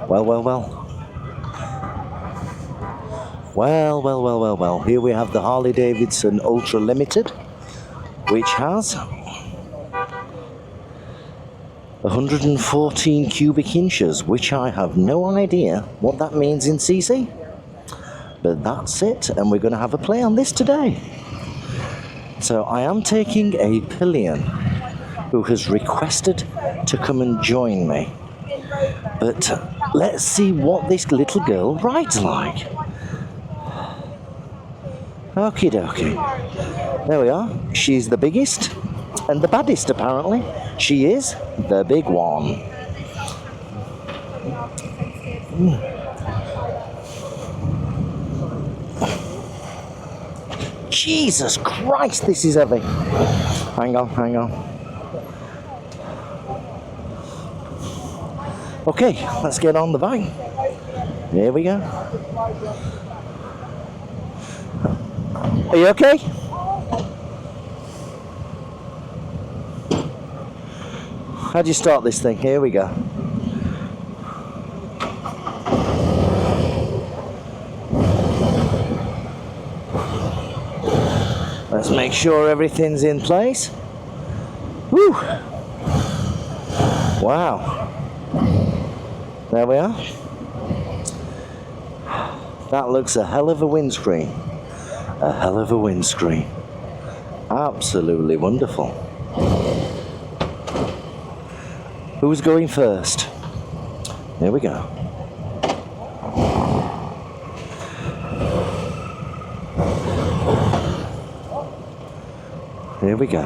Well, well, well. Well. Here we have the Harley Davidson Ultra Limited, which has 114 cubic inches, which I have no idea what that means in cc. But that's it, and we're going to have a play on this today. So I am taking a pillion who has requested to come and join me. But let's see what this little girl rides like. Okie dokie. There we are. She's the biggest and the baddest, apparently. She is the big one. Jesus Christ, this is heavy. Hang on. Okay, let's get on the bike. Here we go. Are you okay? How do you start this thing? Here we go. Let's make sure everything's in place. Woo! Wow. There we are. That looks a hell of a windscreen. A hell of a windscreen. Absolutely wonderful. Who's going first? Here we go. Here we go.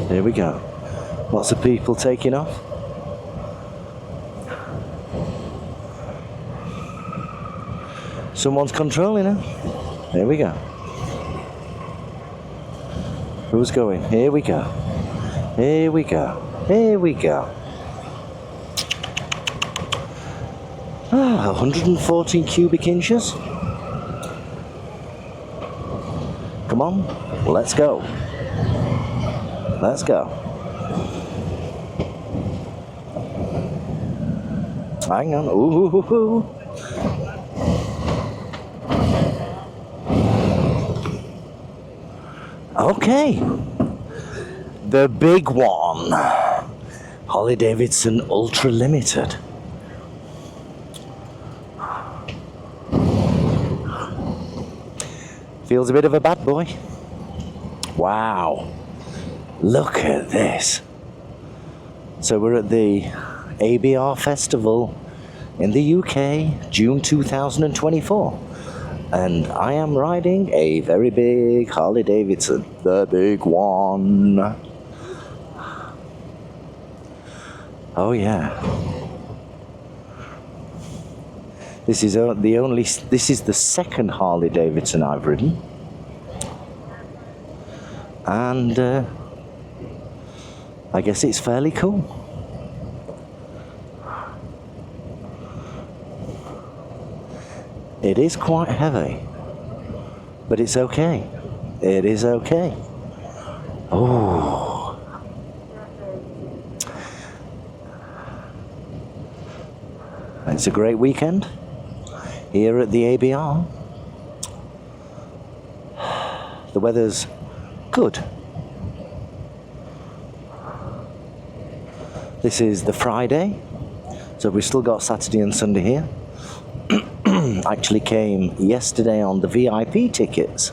Here we go. Lots of people taking off. Someone's controlling her. There we go. Who's going? Here we go. Here we go. Here we go. 114 cubic inches. Come on, let's go. Let's go. Hang on. Ooh. Okay. The big one. Harley Davidson Ultra Limited. Feels a bit of a bad boy. Wow. Look at this. So we're at the ABR Festival in the UK, June 2024. And I am riding a very big Harley Davidson, the big one. Oh yeah. This is the second Harley Davidson I've ridden. And I guess it's fairly cool. It is quite heavy, but it's okay. It is okay. Oh. It's a great weekend here at the ABR. The weather's good. This is the Friday, so we've still got Saturday and Sunday here. Actually came yesterday on the VIP tickets,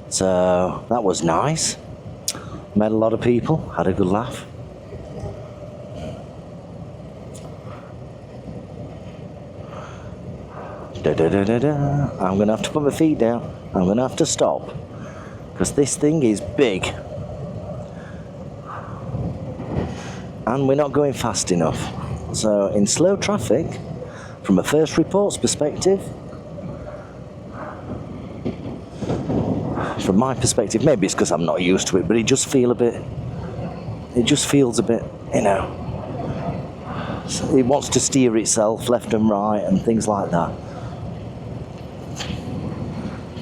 so that was nice. Met a lot of people, had a good laugh. I'm gonna have to put my feet down. I'm gonna have to stop because this thing is big and we're not going fast enough. So in slow traffic, from a first reports perspective, from my perspective, maybe it's because I'm not used to it, but it just feels a bit, you know, it wants to steer itself left and right and things like that.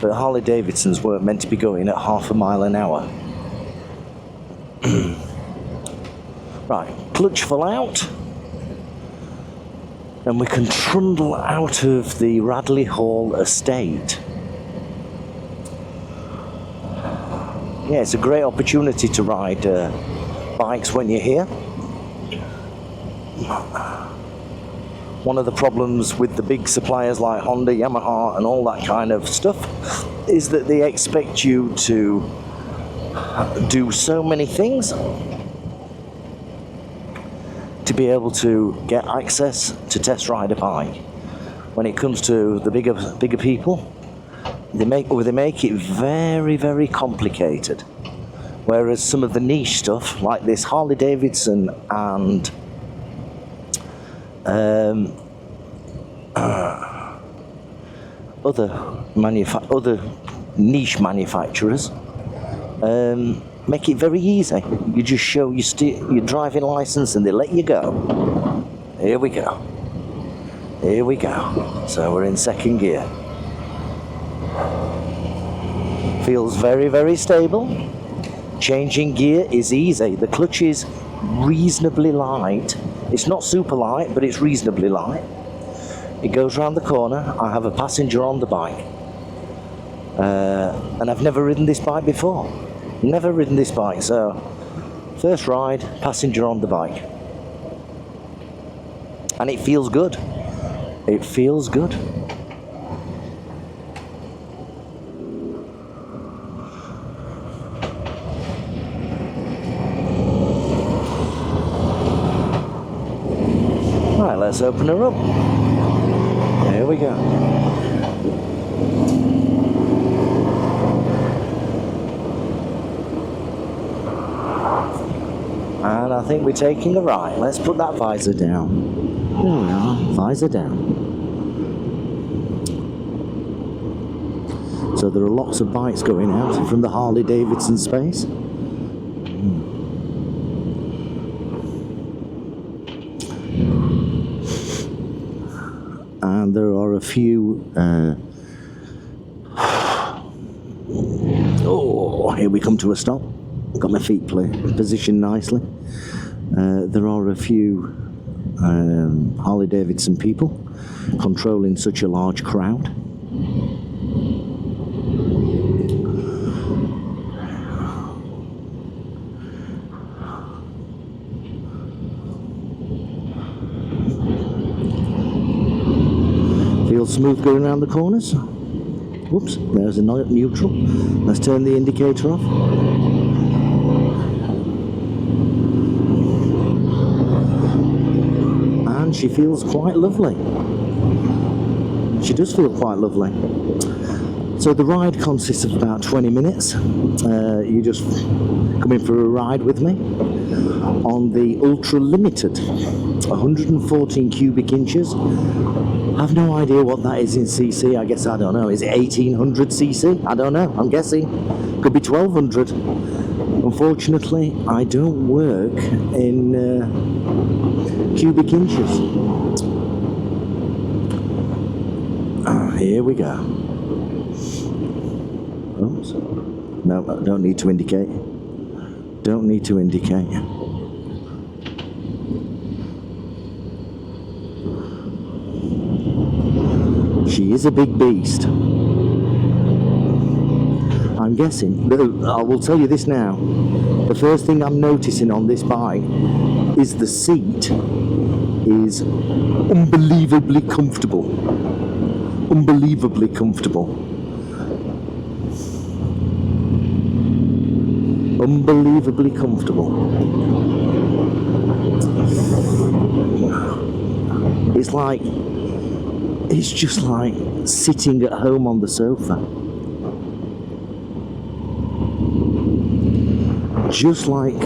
But Harley Davidsons weren't meant to be going at 0.5 miles an hour. Right, clutch full out. And we can trundle out of the Radley Hall estate. Yeah, it's a great opportunity to ride bikes when you're here. One of the problems with the big suppliers like Honda, Yamaha and all that kind of stuff is that they expect you to do so many things to be able to get access to test ride a bike. When it comes to the bigger people, they make it very, very complicated. Whereas some of the niche stuff, like this Harley Davidson and other niche manufacturers, make it very easy. You just show your driving license and they let you go. Here we go. Here we go. So we're in second gear. Feels very, very stable. Changing gear is easy. The clutch is reasonably light. It's not super light, but it's reasonably light. It goes around the corner. I have a passenger on the bike. And I've never ridden this bike before. Never ridden this bike, so first ride, passenger on the bike. And it feels good. It feels good. Right, let's open her up. Here we go. And I think we're taking a right. Let's put that visor down. There we are, visor down. So there are lots of bikes going out from the Harley Davidson space. And there are a few oh, here we come to a stop. Got my feet positioned nicely. There are a few Harley Davidson people controlling such a large crowd. Feels smooth going around the corners. Whoops, there's a neutral. Let's turn the indicator off. And she feels quite lovely. She does feel quite lovely. So the ride consists of about 20 minutes. You just come in for a ride with me on the Ultra Limited, 114 cubic inches. I have no idea what that is in cc. I guess I don't know. Is it 1800 cc? I don't know. I'm guessing. Could be 1200. Unfortunately, I don't work in cubic inches. Here we go. Oops. No, I don't need to indicate. Don't need to indicate. She is a big beast. I'm guessing. I will tell you this now. The first thing I'm noticing on this bike is the seat is unbelievably comfortable. Unbelievably comfortable. Unbelievably comfortable. It's just like sitting at home on the sofa. Just like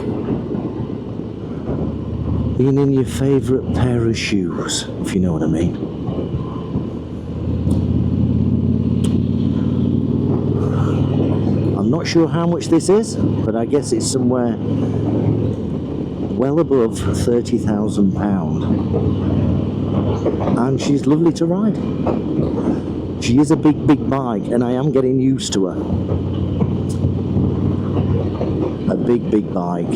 being in your favourite pair of shoes, if you know what I mean. I'm not sure how much this is, but I guess it's somewhere well above £30,000. And she's lovely to ride. She is a big, big bike, and I am getting used to her. A big, big bike.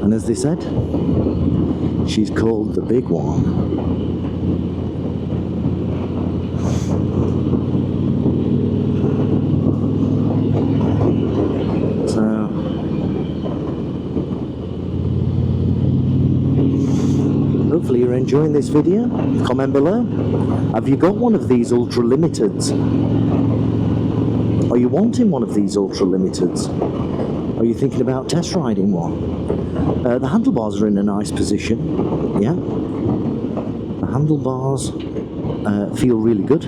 And as they said, she's called the big one. So hopefully you're enjoying this video. Comment below. Have you got one of these ultra limiteds? Are you wanting one of these ultra limiteds? Are you thinking about test riding one? The handlebars are in a nice position. Yeah, the handlebars feel really good.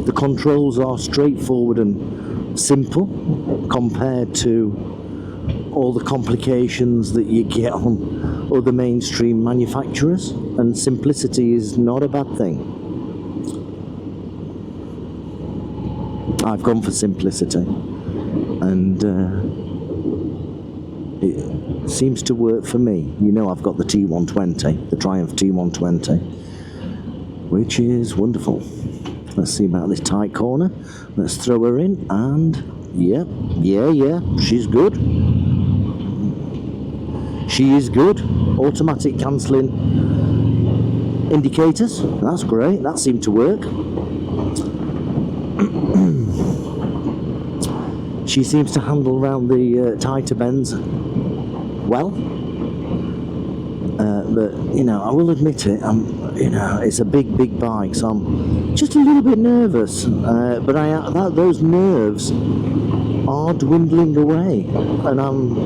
The controls are straightforward and simple compared to all the complications that you get on other mainstream manufacturers, and simplicity is not a bad thing. I've gone for simplicity, and it seems to work for me. You know, I've got the T120, the Triumph T120, which is wonderful. Let's see about this tight corner. Let's throw her in, and yeah, she's good. She is good. Automatic cancelling indicators. That's great. That seemed to work. She seems to handle around the tighter bends well. But, you know, I will admit it, you know, it's a big, big bike, so I'm just a little bit nervous. But those nerves are dwindling away, and I'm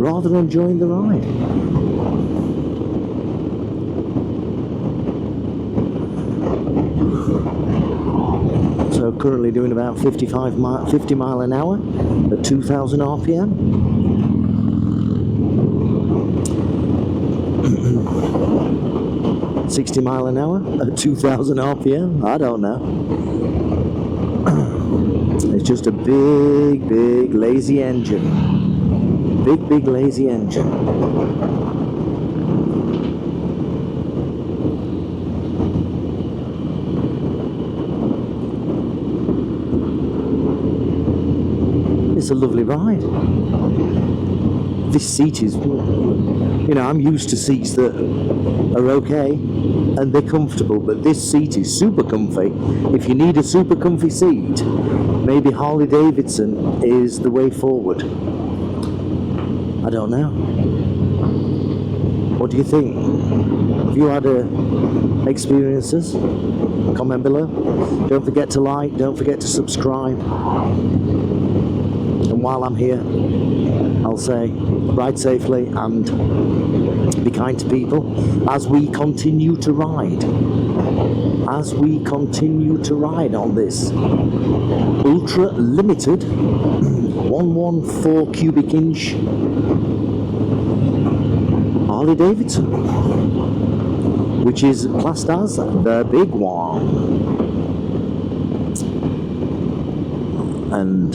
rather enjoying the ride. So currently doing about 50 mile an hour at 2,000 RPM. 60 mile an hour at 2,000 RPM? I don't know. It's just a big, big lazy engine. Big, big lazy engine. It's a lovely ride. This seat is, you know, I'm used to seats that are okay and they're comfortable, but this seat is super comfy. If you need a super comfy seat, maybe Harley Davidson is the way forward. I don't know. What do you think? Have you had experiences? Comment below. Don't forget to like, don't forget to subscribe. And while I'm here, I'll say, ride safely and be kind to people as we continue to ride. As we continue to ride on this ultra limited 114 cubic inch Harley Davidson, which is classed as the big one. And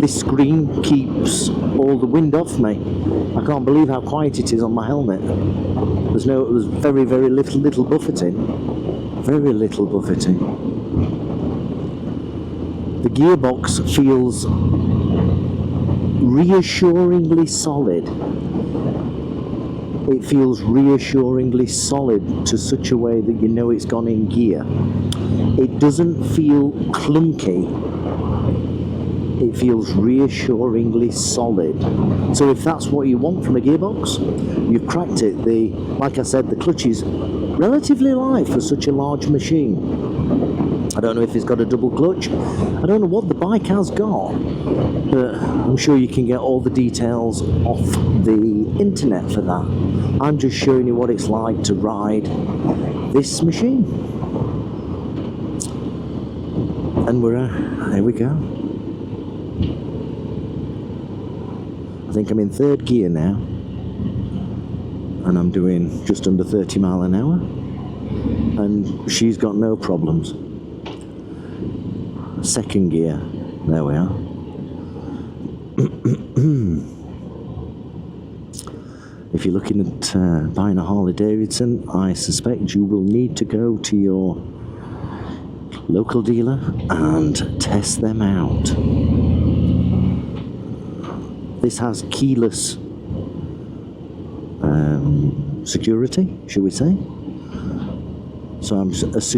this screen keeps all the wind off me. I can't believe how quiet it is on my helmet. There's very, very little buffeting. Very little buffeting. The gearbox feels reassuringly solid. It feels reassuringly solid to such a way that you know it's gone in gear. It doesn't feel clunky. It feels reassuringly solid. So if that's what you want from a gearbox, you've cracked it. Like I said, the clutch is relatively light for such a large machine. I don't know if it's got a double clutch. I don't know what the bike has got, but I'm sure you can get all the details off the internet for that. I'm just showing you what it's like to ride this machine. And there we go. I think I'm in third gear now, and I'm doing just under 30 mile an hour, and she's got no problems. Second gear, there we are. If you're looking at buying a Harley Davidson, I suspect you will need to go to your local dealer and test them out. This has keyless security, shall we say. So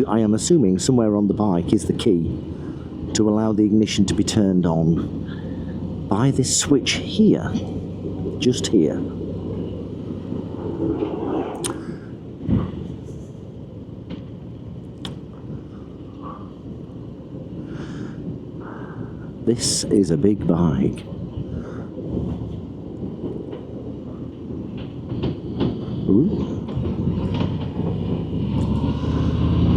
I am assuming somewhere on the bike is the key to allow the ignition to be turned on by this switch here, just here. This is a big bike. Ooh.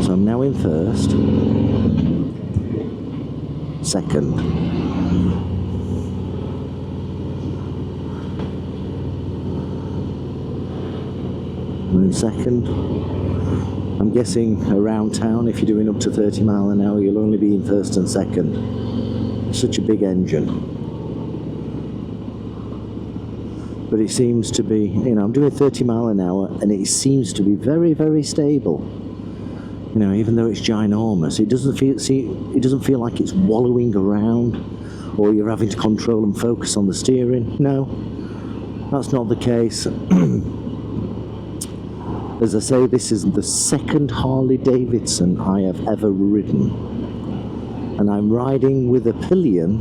So I'm now in first, second, I'm in second. I'm guessing around town, if you're doing up to 30 mile an hour, you'll only be in first and second. Such a big engine. But it seems to be, you know, I'm doing 30 mile an hour and it seems to be very, very stable. You know, even though it's ginormous, it doesn't feel like it's wallowing around or you're having to control and focus on the steering. No, that's not the case. As I say, this is the second Harley Davidson I have ever ridden. And I'm riding with a pillion.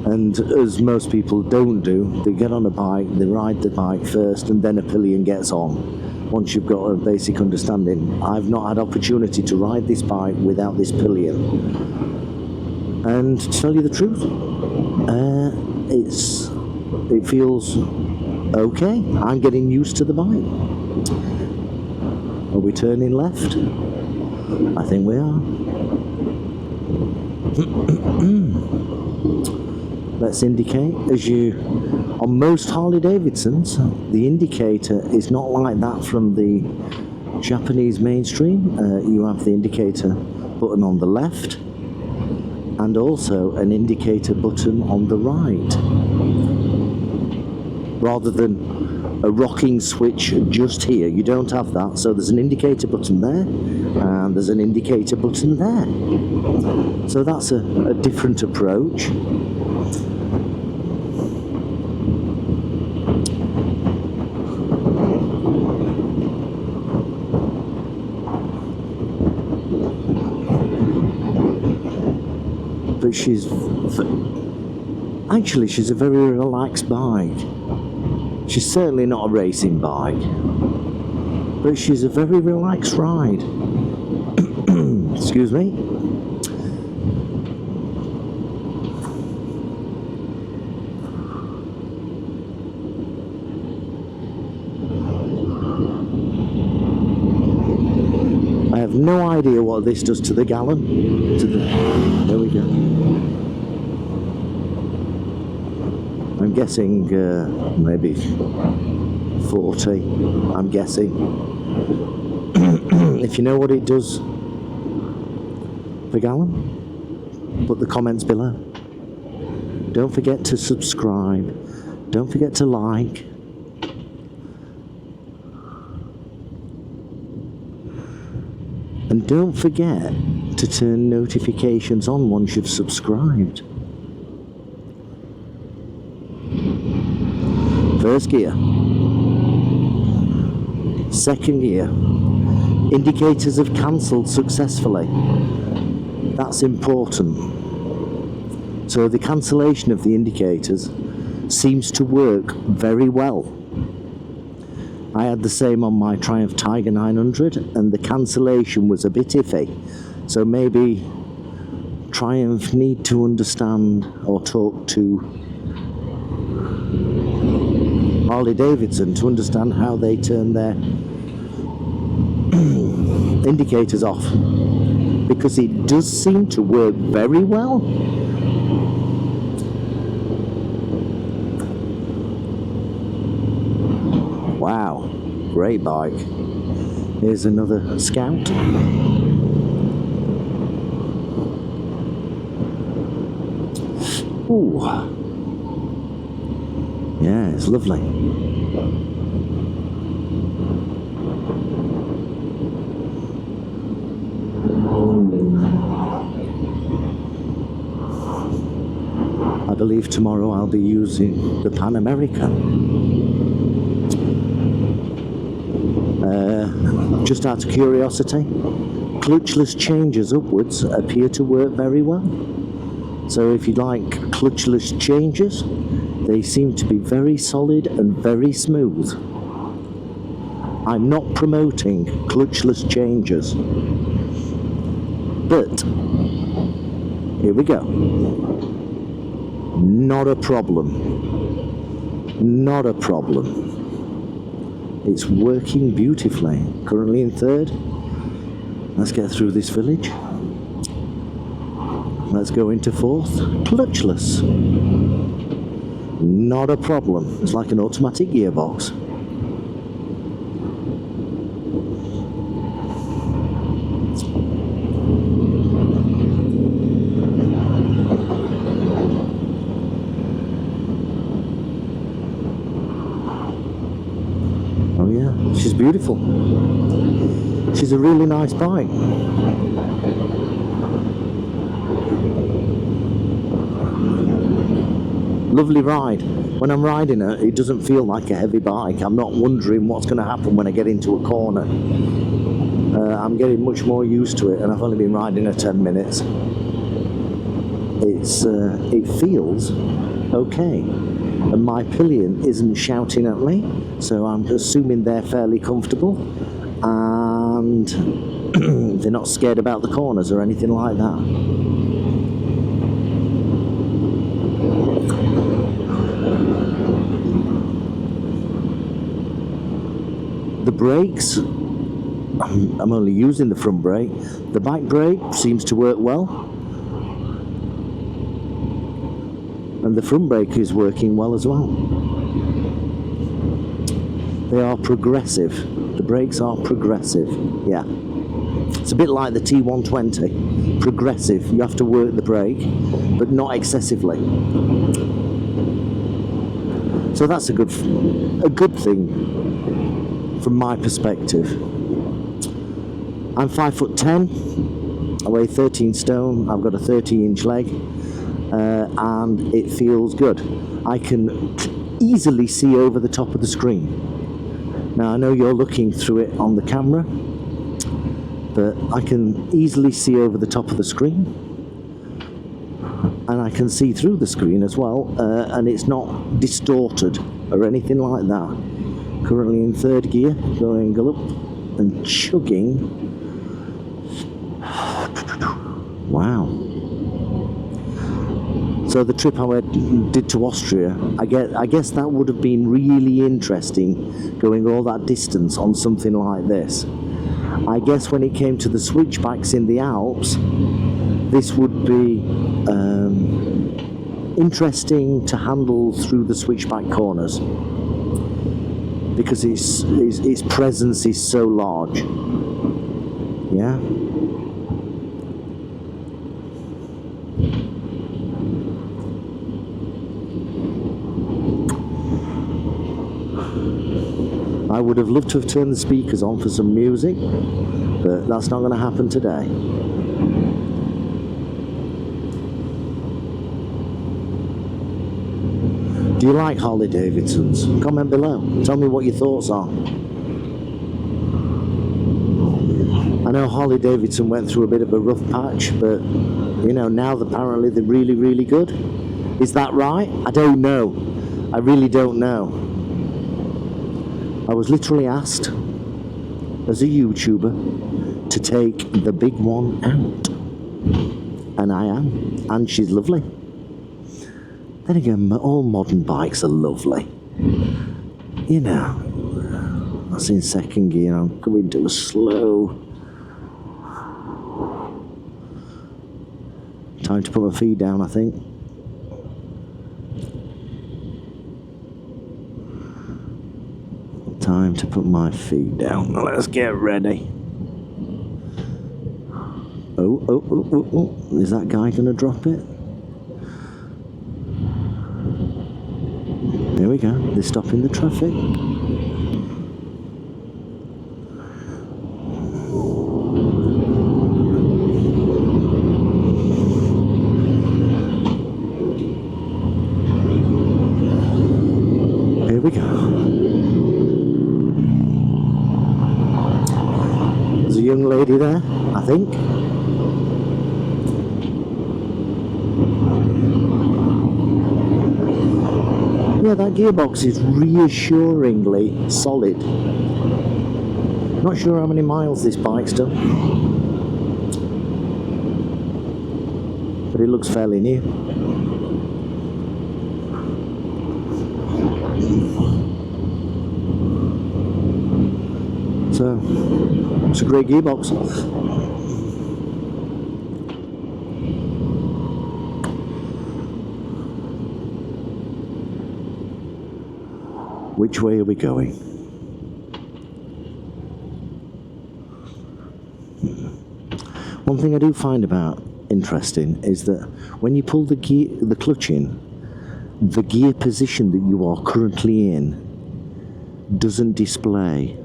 And as most people don't do, they get on a bike, they ride the bike first, and then a pillion gets on. Once you've got a basic understanding. I've not had opportunity to ride this bike without this pillion. And to tell you the truth, it feels okay. I'm getting used to the bike. Are we turning left? I think we are. Let's indicate. On most Harley Davidsons, the indicator is not like that from the Japanese mainstream. You have the indicator button on the left and also an indicator button on the right, rather than a rocking switch just here. You don't have that. So there's an indicator button there and there's an indicator button there. So that's a different approach. But she's a very relaxed bike. She's certainly not a racing bike, but she's a very relaxed ride. Excuse me. I have no idea what this does to the gallon. There we go. I'm guessing maybe 40. I'm guessing. If you know what it does per gallon, put the comments below. Don't forget to subscribe. Don't forget to like. And don't forget to turn notifications on once you've subscribed. First gear. Second gear. Indicators have cancelled successfully. That's important. So the cancellation of the indicators seems to work very well. I had the same on my Triumph Tiger 900 and the cancellation was a bit iffy. So maybe Triumph need to understand or talk to Harley Davidson to understand how they turn their indicators off, because it does seem to work very well. Wow, great bike. Here's another Scout. Ooh. Yeah, it's lovely. believe tomorrow I'll be using the Pan America. Just out of curiosity, clutchless changes upwards appear to work very well. So if you like clutchless changes, they seem to be very solid and very smooth. I'm not promoting clutchless changes, but here we go. Not a problem. Not a problem. It's working beautifully. Currently in third. Let's get through this village. Let's go into fourth. Clutchless. Not a problem. It's like an automatic gearbox. Oh yeah, she's beautiful. She's a really nice bike. Lovely ride. When I'm riding her, it doesn't feel like a heavy bike. I'm not wondering what's going to happen when I get into a corner. I'm getting much more used to it, and I've only been riding her 10 minutes. It feels okay. And my pillion isn't shouting at me, so I'm assuming they're fairly comfortable, and they're not scared about the corners or anything like that. The brakes, I'm only using the front brake. The back brake seems to work well. And the front brake is working well as well. They are progressive. The brakes are progressive. Yeah. It's a bit like the T120. Progressive. You have to work the brake, but not excessively. So that's a good thing from my perspective. I'm 5'10". I weigh 13 stone. I've got a 30-inch leg. And it feels good. I can easily see over the top of the screen. Now I know you're looking through it on the camera, but I can easily see over the top of the screen, and I can see through the screen as well, and it's not distorted or anything like that. Currently in third gear, going gallop and chugging. Wow. So the trip I did to Austria, I guess that would have been really interesting, going all that distance on something like this. I guess when it came to the switchbacks in the Alps, this would be interesting to handle through the switchback corners, because its presence is so large. Yeah. I would have loved to have turned the speakers on for some music, but that's not going to happen today. Do you like Harley Davidsons? Comment below. Tell me what your thoughts are. I know Harley Davidson went through a bit of a rough patch, but you know, now apparently they're really, really good. Is that right? I don't know. I really don't know. I was literally asked, as a YouTuber, to take the big one out. And I am. And she's lovely. Then again, all modern bikes are lovely. You know, that's in second gear. I'm going to a slow. Time to put my feet down, I think. Time to put my feet down. Let's get ready. Oh. Is that guy going to drop it? There we go. They're stopping the traffic. young lady there, I think. Yeah, that gearbox is reassuringly solid. Not sure how many miles this bike's done, but it looks fairly new. So, it's a great gearbox. Which way are we going? One thing I do find about interesting is that when you pull the clutch in, the gear position that you are currently in doesn't display.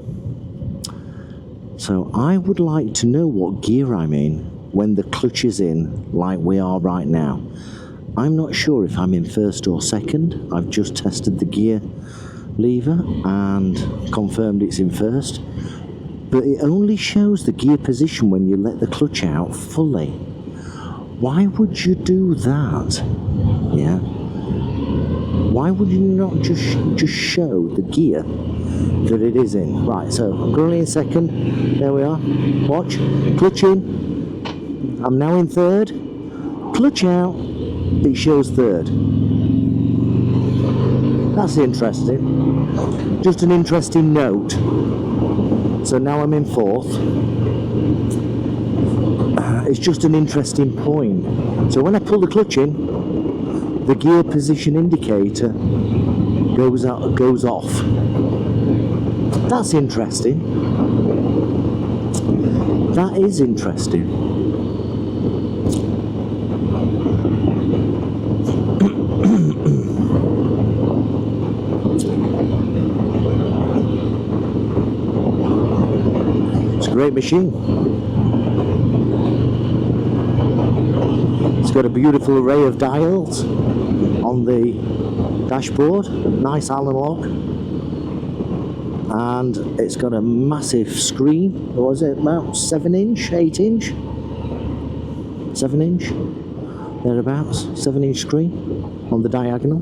So I would like to know what gear I'm in when the clutch is in, like we are right now. I'm not sure if I'm in first or second. I've just tested the gear lever and confirmed it's in first, but it only shows the gear position when you let the clutch out fully. Why would you do that? Yeah. Why would you not just show the gear that it is in? Right, so I'm currently in second. There we are. Watch. Clutch in. I'm now in third. Clutch out. It shows third. That's interesting. Just an interesting note. So now I'm in fourth. It's just an interesting point. So when I pull the clutch in, the gear position indicator goes off. That's interesting. That is interesting. It's a great machine. It's got a beautiful array of dials on the dashboard, nice Allen lock, and it's got a massive screen. What was it, about 7 inch, 8 inch? 7 inch, thereabouts, 7 inch screen on the diagonal.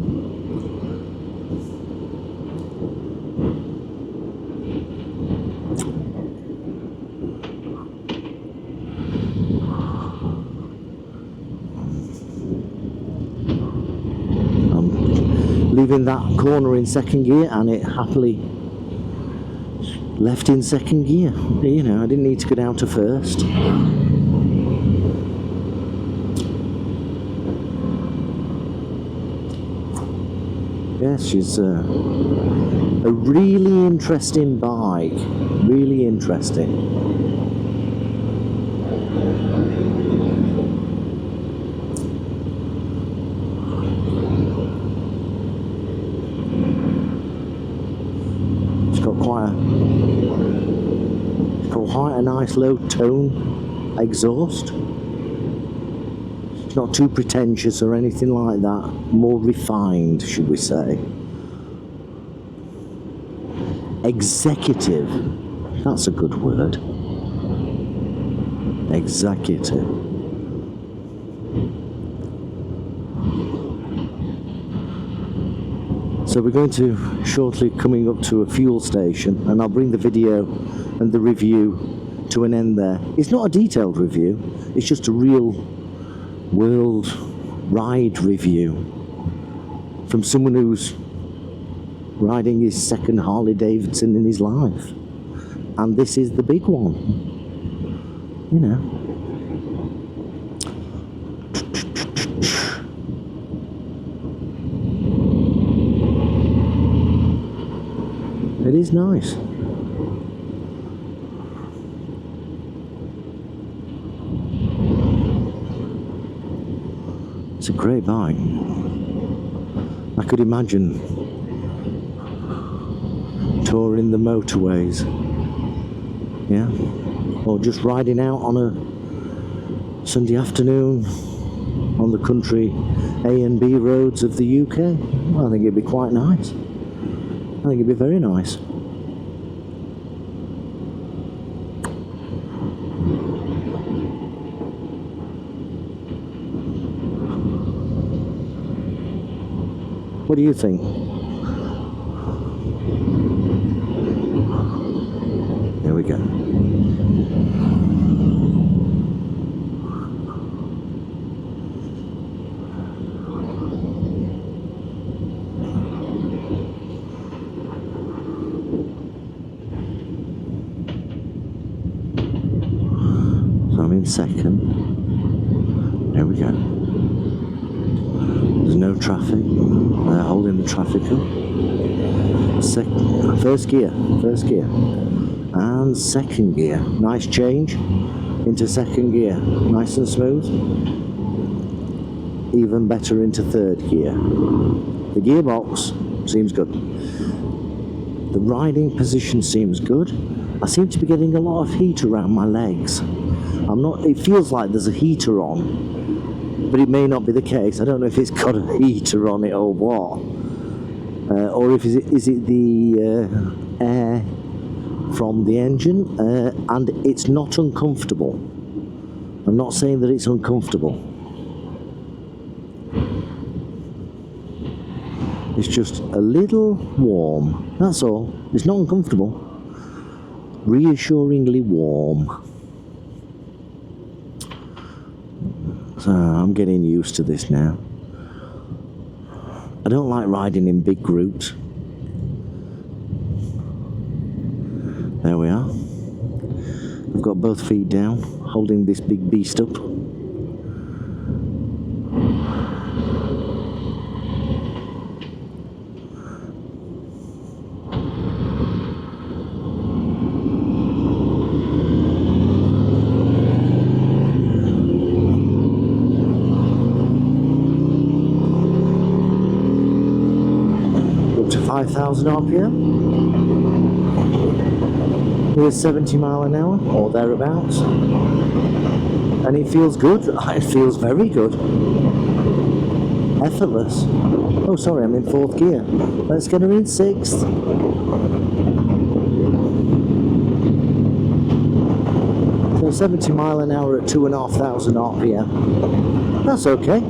Leaving that corner in second gear, and it happily left in second gear. You know, I didn't need to go down to first. Yes, she's a really interesting bike. Really interesting. Quite a nice low tone exhaust. It's not too pretentious or anything like that. More refined, should we say. Executive. That's a good word. Executive. So we're going to shortly coming up to a fuel station, and I'll bring the video and the review to an end there. It's not a detailed review, it's just a real world ride review from someone who's riding his second Harley Davidson in his life. And this is the big one, you know. It is nice. It's a great bike. I could imagine touring the motorways, yeah, or just riding out on a Sunday afternoon on the country A and B roads of the UK. Well, I think it'd be quite nice. I think it'd be very nice. What do you think? There we go. So I'm in second. There we go. There's no traffic. They're holding the traffic up. First gear. And second gear. Nice change into second gear. Nice and smooth. Even better into third gear. The gearbox seems good. The riding position seems good. I seem to be getting a lot of heat around my legs. It feels like there's a heater on, but it may not be the case. I don't know if it's got a heater on it or what. Or if is it the air from the engine, and it's not uncomfortable. I'm not saying that it's uncomfortable. It's just a little warm, that's all. It's not uncomfortable. Reassuringly warm. So I'm getting used to this now. I don't like riding in big groups. There we are. I've got both feet down, holding this big beast up. Up to 5,000 RPM. We're 70 mile an hour or thereabouts, and it feels good. It feels very good. Effortless. Oh, sorry, I'm in fourth gear. Let's get her in sixth. So 70 mile an hour at 2,500 RPM. That's okay.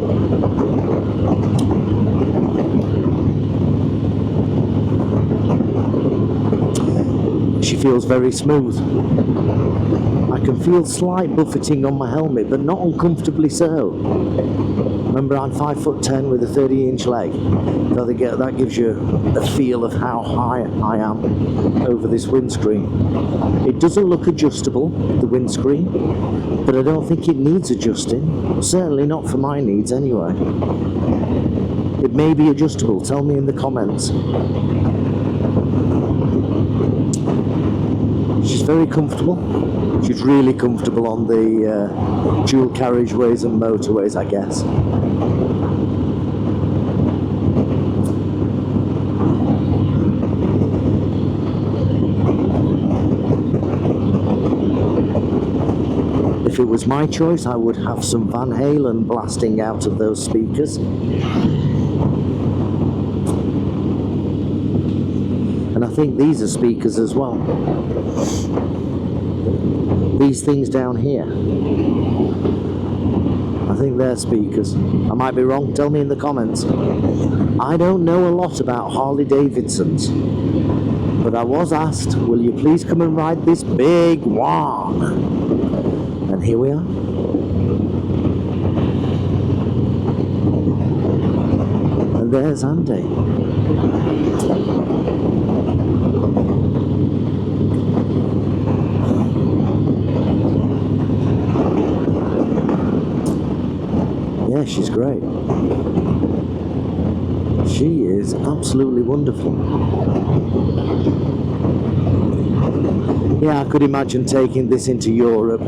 She feels very smooth. I can feel slight buffeting on my helmet, but not uncomfortably so. Remember, I'm 5'10" with a 30-inch leg. So that gives you a feel of how high I am over this windscreen. It doesn't look adjustable, the windscreen, but I don't think it needs adjusting. Certainly not for my needs anyway. It may be adjustable. Tell me in the comments. She's very comfortable. She's really comfortable on the dual carriageways and motorways, I guess. If it was my choice, I would have some Van Halen blasting out of those speakers. And I think these are speakers as well. These things down here, I think they're speakers. I might be wrong, tell me in the comments. I don't know a lot about Harley Davidsons, but I was asked, will you please come and ride this big one? And here we are. And there's Andy. Yeah, she's great. She is absolutely wonderful. Yeah, I could imagine taking this into Europe,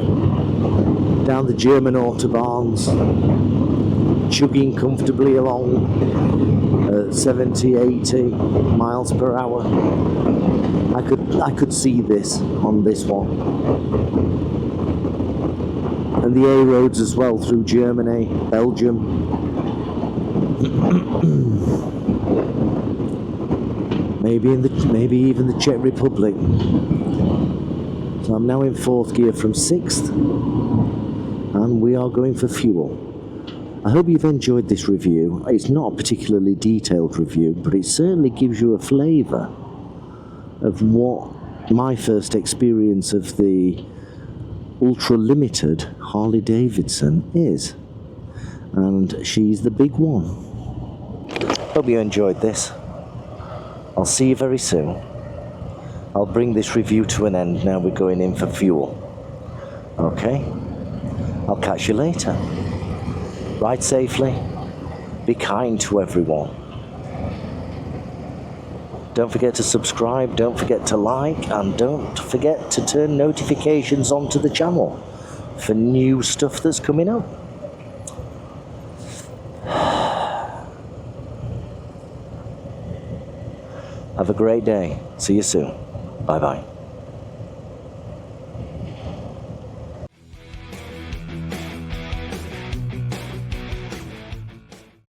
down the German autobahns, chugging comfortably along at 70, 80 miles per hour. I could see this on this one. And the A roads as well through Germany, Belgium. maybe even the Czech Republic. So I'm now in fourth gear from sixth, and we are going for fuel. I hope you've enjoyed this review. It's not a particularly detailed review, but it certainly gives you a flavour of what my first experience of the ultra limited Harley Davidson is. And she's the big one. Hope you enjoyed this. I'll see you very soon. I'll bring this review to an end now we're going in for fuel. Okay? I'll catch you later. Ride safely. Be kind to everyone. Don't forget to subscribe, don't forget to like, and don't forget to turn notifications onto the channel for new stuff that's coming up. Have a great day. See you soon. Bye-bye.